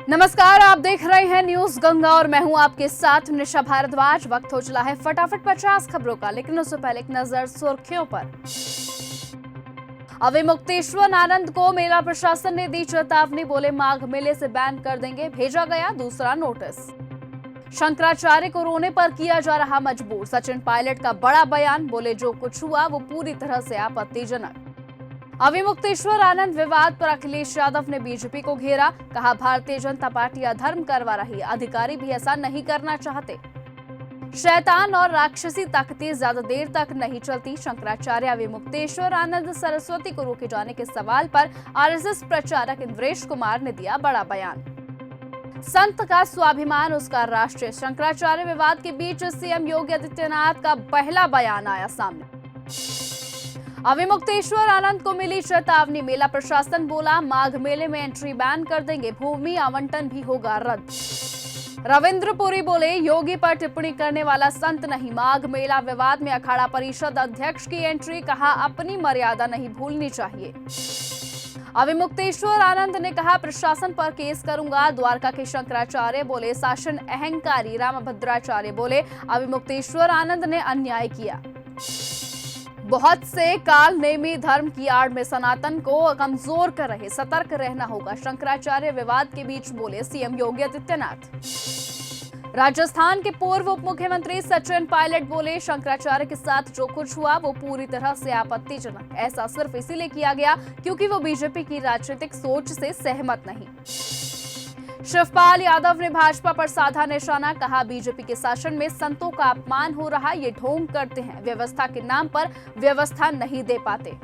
नमस्कार, आप देख रहे हैं न्यूज गंगा और मैं हूं आपके साथ निशा भारद्वाज। वक्त हो चला है फटाफट 50 खबरों का, लेकिन उससे पहले एक नजर सुर्खियों पर। अविमुक्तेश्वर आनंद को मेला प्रशासन ने दी चेतावनी, बोले माघ मेले से बैन कर देंगे, भेजा गया दूसरा नोटिस। शंकराचार्य को रोने पर किया जा रहा मजबूर, सचिन पायलट का बड़ा बयान, बोले जो कुछ हुआ वो पूरी तरह से आपत्तिजनक। अविमुक्तेश्वर आनंद विवाद पर अखिलेश यादव ने बीजेपी को घेरा, कहा भारतीय जनता पार्टी अधर्म करवा रही, अधिकारी भी ऐसा नहीं करना चाहते। शैतान और राक्षसी ताकतें ज्यादा देर तक नहीं चलती, शंकराचार्य अविमुक्तेश्वर आनंद सरस्वती को रोके जाने के सवाल पर आरएसएस प्रचारक इंद्रेश कुमार ने दिया बड़ा बयान। संत का स्वाभिमान उसका राष्ट्र, शंकराचार्य विवाद के बीच सीएम योगी आदित्यनाथ का पहला बयान आया सामने। अविमुक्तेश्वर आनंद को मिली चेतावनी, मेला प्रशासन बोला माघ मेले में एंट्री बैन कर देंगे, भूमि आवंटन भी होगा रद्द। रविंद्र पुरी बोले योगी पर टिप्पणी करने वाला संत नहीं, माघ मेला विवाद में अखाड़ा परिषद अध्यक्ष की एंट्री, कहा अपनी मर्यादा नहीं भूलनी चाहिए। अविमुक्तेश्वर आनंद ने कहा प्रशासन पर केस करूंगा, द्वारका के शंकराचार्य बोले शासन अहंकारी, रामभद्राचार्य बोले अविमुक्तेश्वर आनंद ने अन्याय किया। बहुत से काल नेमी धर्म की आड़ में सनातन को कमजोर कर रहे, सतर्क रहना होगा, शंकराचार्य विवाद के बीच बोले सीएम योगी आदित्यनाथ। राजस्थान के पूर्व उप मुख्यमंत्री सचिन पायलट बोले शंकराचार्य के साथ जो कुछ हुआ वो पूरी तरह से आपत्तिजनक, ऐसा सिर्फ इसीलिए किया गया क्योंकि वो बीजेपी की राजनीतिक सोच से सहमत नहीं। शिवपाल यादव ने भाजपा पर साधा निशाना, कहा बीजेपी के शासन में संतों का अपमान हो रहा, ये ढोंग करते हैं, व्यवस्था के नाम पर व्यवस्था नहीं दे पाते।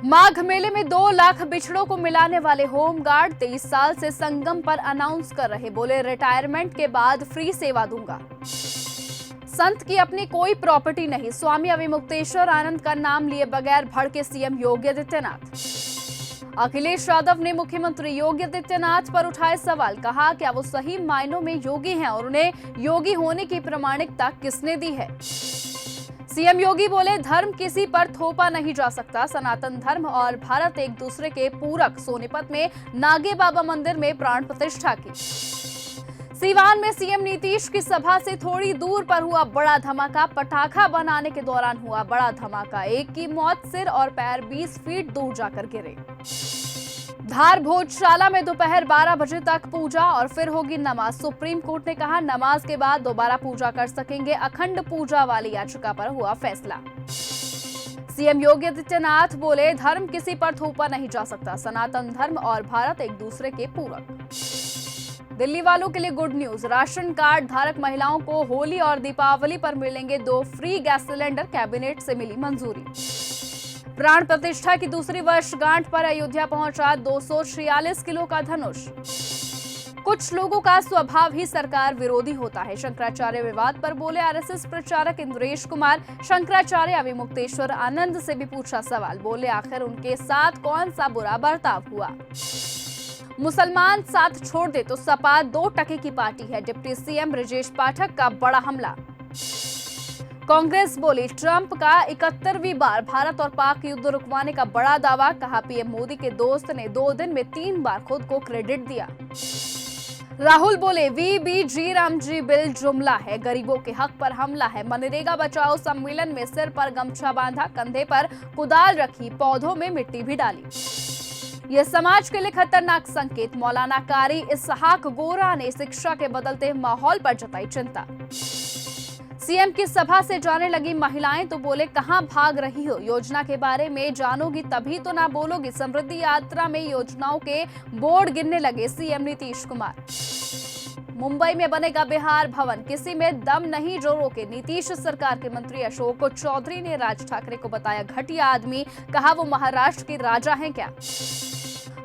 माघ मेले में 2 लाख बिछड़ों को मिलाने वाले होमगार्ड 23 साल से संगम पर अनाउंस कर रहे, बोले रिटायरमेंट के बाद फ्री सेवा दूंगा। संत की अपनी कोई प्रॉपर्टी नहीं, स्वामी अविमुक्तेश्वर आनंद का नाम लिए बगैर भड़के सीएम योगी आदित्यनाथ। अखिलेश यादव ने मुख्यमंत्री योगी आदित्यनाथ पर उठाए सवाल, कहा क्या वो सही मायनों में योगी हैं और उन्हें योगी होने की प्रामाणिकता किसने दी है। सीएम योगी बोले धर्म किसी पर थोपा नहीं जा सकता, सनातन धर्म और भारत एक दूसरे के पूरक, सोनीपत में नागे बाबा मंदिर में प्राण प्रतिष्ठा की। सीवान में सीएम नीतीश की सभा से थोड़ी दूर पर हुआ बड़ा धमाका, पटाखा बनाने के दौरान हुआ बड़ा धमाका, एक की मौत, सिर और पैर 20 फीट दूर जाकर गिरे। धार भोजशाला में दोपहर 12 बजे तक पूजा और फिर होगी नमाज, सुप्रीम कोर्ट ने कहा नमाज के बाद दोबारा पूजा कर सकेंगे, अखंड पूजा वाली याचिका पर हुआ फैसला। सीएम योगी आदित्यनाथ बोले धर्म किसी पर थोपा नहीं जा सकता, सनातन धर्म और भारत एक दूसरे के पूरक। दिल्ली वालों के लिए गुड न्यूज, राशन कार्ड धारक महिलाओं को होली और दीपावली पर मिलेंगे 2 फ्री गैस सिलेंडर, कैबिनेट से मिली मंजूरी। प्राण प्रतिष्ठा की दूसरी वर्षगांठ पर अयोध्या पहुंचा 246 किलो का धनुष। कुछ लोगों का स्वभाव ही सरकार विरोधी होता है, शंकराचार्य विवाद पर बोले आरएसएस प्रचारक इंद्रेश कुमार। शंकराचार्य अविमुक्तेश्वर आनंद से भी पूछा सवाल, बोले आखिर उनके साथ कौन सा बुरा बर्ताव हुआ। मुसलमान साथ छोड़ दे तो सपा 2 टके की पार्टी है, डिप्टी सीएम ब्रजेश पाठक का बड़ा हमला। कांग्रेस बोली ट्रंप का 71वीं बार भारत और पाक युद्ध रुकवाने का बड़ा दावा, कहा पीएम मोदी के दोस्त ने 2 दिन में 3 बार खुद को क्रेडिट दिया। राहुल बोले वीबीजी रामजी बिल जुमला है, गरीबों के हक पर हमला है, मनरेगा बचाओ सम्मेलन में सिर पर गमछा बांधा, कंधे पर कुदाल रखी, पौधों में मिट्टी भी डाली। यह समाज के लिए खतरनाक संकेत, मौलाना कारी इसहाक गोरा ने शिक्षा के बदलते माहौल पर जताई चिंता। सीएम की सभा से जाने लगी महिलाएं तो बोले कहां भाग रही हो, योजना के बारे में जानोगी तभी तो ना बोलोगी, समृद्धि यात्रा में योजनाओं के बोर्ड गिनने लगे सीएम नीतीश कुमार। मुंबई में बनेगा बिहार भवन, किसी में दम नहीं जो रोके, नीतीश सरकार के मंत्री अशोक चौधरी ने राज ठाकरे को बताया घटिया आदमी, कहा वो महाराष्ट्र के राजा हैं क्या।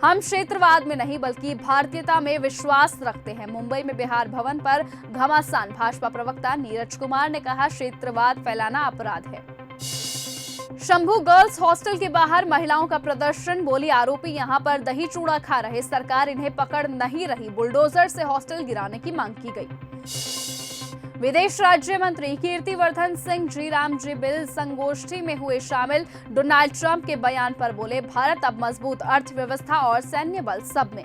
हम क्षेत्रवाद में नहीं बल्कि भारतीयता में विश्वास रखते हैं, मुंबई में बिहार भवन पर घमासान, भाजपा प्रवक्ता नीरज कुमार ने कहा क्षेत्रवाद फैलाना अपराध है। शंभू गर्ल्स हॉस्टल के बाहर महिलाओं का प्रदर्शन, बोली आरोपी यहां पर दही चूड़ा खा रहे, सरकार इन्हें पकड़ नहीं रही, बुलडोजर से हॉस्टल गिराने की मांग की गई। विदेश राज्य मंत्री कीर्तिवर्धन सिंह जी राम जी बिल संगोष्ठी में हुए शामिल, डोनाल्ड ट्रंप के बयान पर बोले भारत अब मजबूत अर्थव्यवस्था और सैन्य बल सब में।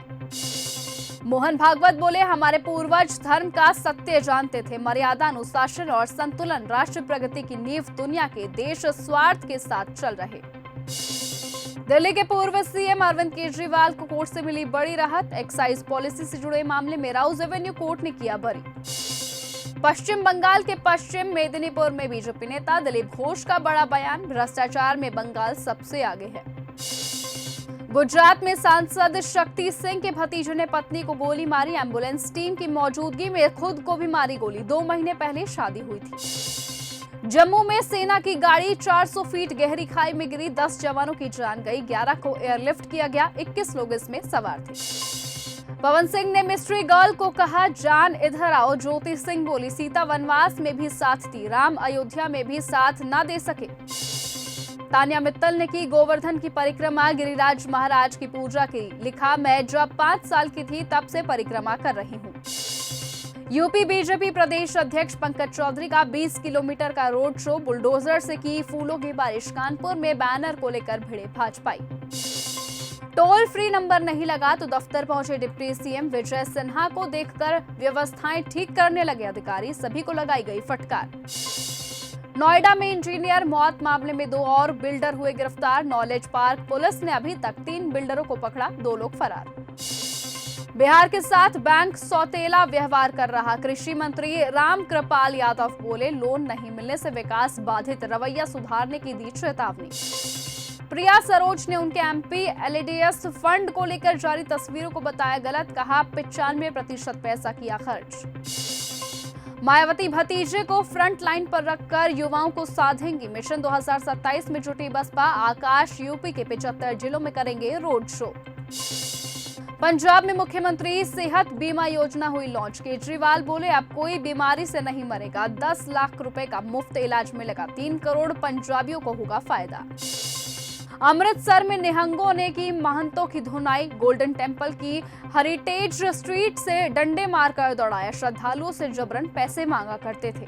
मोहन भागवत बोले, हमारे पूर्वज धर्म का सत्य जानते थे। मर्यादा, अनुशासन और संतुलन राष्ट्र प्रगति की नींव। दुनिया के देश स्वार्थ के साथ चल रहे। दिल्ली के पूर्व सीएम अरविंद केजरीवाल को कोर्ट से मिली बड़ी राहत। एक्साइज पॉलिसी से जुड़े मामले में राउज एवेन्यू कोर्ट ने किया बरी। पश्चिम बंगाल के पश्चिम मेदिनीपुर में बीजेपी नेता दिलीप घोष का बड़ा बयान। भ्रष्टाचार में बंगाल सबसे आगे है। गुजरात में सांसद शक्ति सिंह के भतीजे ने पत्नी को गोली मारी। एम्बुलेंस टीम की मौजूदगी में खुद को भी मारी गोली। 2 महीने पहले शादी हुई थी। जम्मू में सेना की गाड़ी 400 फीट गहरी खाई में गिरी। 10 जवानों की जान गई। 11 को एयरलिफ्ट किया गया। 21 लोग इसमें सवार थे। पवन सिंह ने मिस्ट्री गर्ल को कहा, जान इधर आओ। ज्योति सिंह बोली, सीता वनवास में भी साथ थी, राम अयोध्या में भी साथ न दे सके। तान्या मित्तल ने की गोवर्धन की परिक्रमा। गिरिराज महाराज की पूजा की। लिखा, मैं जब 5 साल की थी तब से परिक्रमा कर रही हूँ। यूपी बीजेपी प्रदेश अध्यक्ष पंकज चौधरी का 20 किलोमीटर का रोड शो। बुलडोजर से की फूलों की बारिश। कानपुर में बैनर को लेकर भिड़े भाजपाई। टोल फ्री नंबर नहीं लगा तो दफ्तर पहुंचे डिप्टी सीएम। विजय सिन्हा को देखकर व्यवस्थाएं ठीक करने लगे अधिकारी। सभी को लगाई गई फटकार। नोएडा में इंजीनियर मौत मामले में 2 और बिल्डर हुए गिरफ्तार। नॉलेज पार्क पुलिस ने अभी तक 3 बिल्डरों को पकड़ा, 2 लोग फरार। बिहार के साथ बैंक सौतेला व्यवहार कर रहा। कृषि मंत्री रामकृपाल यादव बोले, लोन नहीं मिलने से विकास बाधित। रवैया सुधारने की दी चेतावनी। प्रिया सरोज ने उनके एमपी एलडीएस फंड को लेकर जारी तस्वीरों को बताया गलत। कहा, 95% पैसा किया खर्च। मायावती भतीजे को फ्रंट लाइन पर रखकर युवाओं को साधेंगी। मिशन 2027 में जुटी बसपा। आकाश यूपी के 75 जिलों में करेंगे रोड शो। पंजाब में मुख्यमंत्री सेहत बीमा योजना हुई लॉन्च। केजरीवाल बोले, अब कोई बीमारी से नहीं मरेगा। 10 लाख रुपए का मुफ्त इलाज मिलेगा। 3 करोड़ पंजाबियों को होगा फायदा। अमृतसर में निहंगों ने की महंतों की धुनाई। गोल्डन टेम्पल की हेरिटेज स्ट्रीट से डंडे मारकर दौड़ाया। श्रद्धालुओं से जबरन पैसे मांगा करते थे।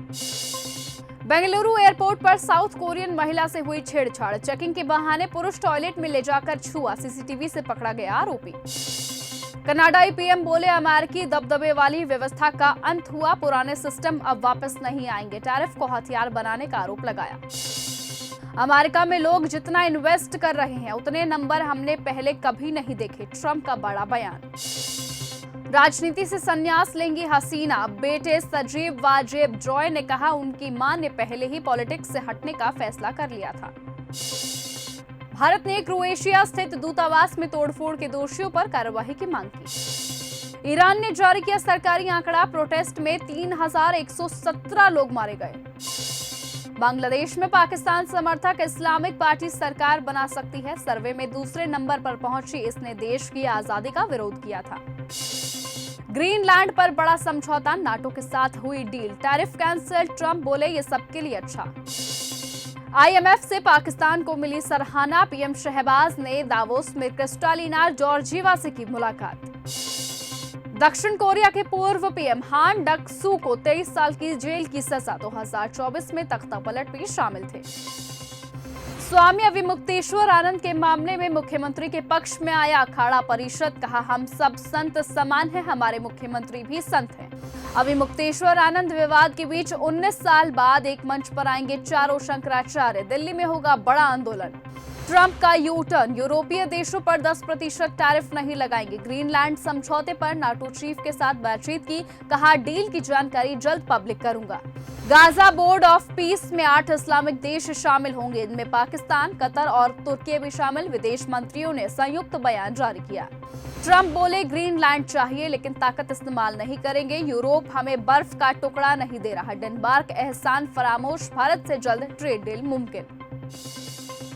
बेंगलुरु एयरपोर्ट पर साउथ कोरियन महिला से हुई छेड़छाड़। चेकिंग के बहाने पुरुष टॉयलेट में ले जाकर छुआ। सीसीटीवी से पकड़ा गया आरोपी। कनाडाई पीएम बोले, अमेरिकी दबदबे वाली व्यवस्था का अंत हुआ। पुराने सिस्टम अब वापस नहीं आएंगे। टैरिफ को हथियार बनाने का आरोप लगाया। अमेरिका में लोग जितना इन्वेस्ट कर रहे हैं उतने नंबर हमने पहले कभी नहीं देखे। ट्रंप का बड़ा बयान। राजनीति से संन्यास लेंगी हसीना। बेटे सजीव वाजेब जॉय ने कहा, उनकी मां ने पहले ही पॉलिटिक्स से हटने का फैसला कर लिया था। भारत ने क्रोएशिया स्थित दूतावास में तोड़फोड़ के दोषियों पर कार्रवाई की मांग की। ईरान ने जारी किया सरकारी आंकड़ा। प्रोटेस्ट में 3117 लोग मारे गए। बांग्लादेश में पाकिस्तान समर्थक इस्लामिक पार्टी सरकार बना सकती है। सर्वे में दूसरे नंबर पर पहुंची। इसने देश की आजादी का विरोध किया था। ग्रीनलैंड पर बड़ा समझौता। नाटो के साथ हुई डील। Tariff cancel. ट्रंप बोले, ये सबके लिए अच्छा। आईएमएफ से पाकिस्तान को मिली सराहना। पीएम शहबाज ने दावोस में क्रिस्टालिना जॉर्जिवा से की मुलाकात। दक्षिण कोरिया के पूर्व पीएम हान डक-सू को 23 साल की जेल की सजा। 2024 में तख्तापलट भी शामिल थे। स्वामी अविमुक्तेश्वर आनंद के मामले में मुख्यमंत्री के पक्ष में आया अखाड़ा परिषद। कहा, हम सब संत समान हैं, हमारे मुख्यमंत्री भी संत हैं। अविमुक्तेश्वर आनंद विवाद के बीच 19 साल बाद एक मंच पर आएंगे चारों शंकराचार्य। दिल्ली में होगा बड़ा आंदोलन। ट्रंप का यू टर्न। यूरोपीय देशों पर 10% टैरिफ नहीं लगाएंगे। ग्रीनलैंड समझौते पर नाटो चीफ के साथ बातचीत की। कहा, डील की जानकारी जल्द पब्लिक करूंगा। गाजा बोर्ड ऑफ पीस में 8 इस्लामिक देश शामिल होंगे। इनमें पाकिस्तान, कतर और तुर्की भी शामिल। विदेश मंत्रियों ने संयुक्त बयान जारी किया। ट्रंप बोले, ग्रीनलैंड चाहिए लेकिन ताकत इस्तेमाल नहीं करेंगे। यूरोप हमें बर्फ का टुकड़ा नहीं दे रहा। डेनमार्क एहसान फरामोश। भारत से जल्द ट्रेड डील मुमकिन।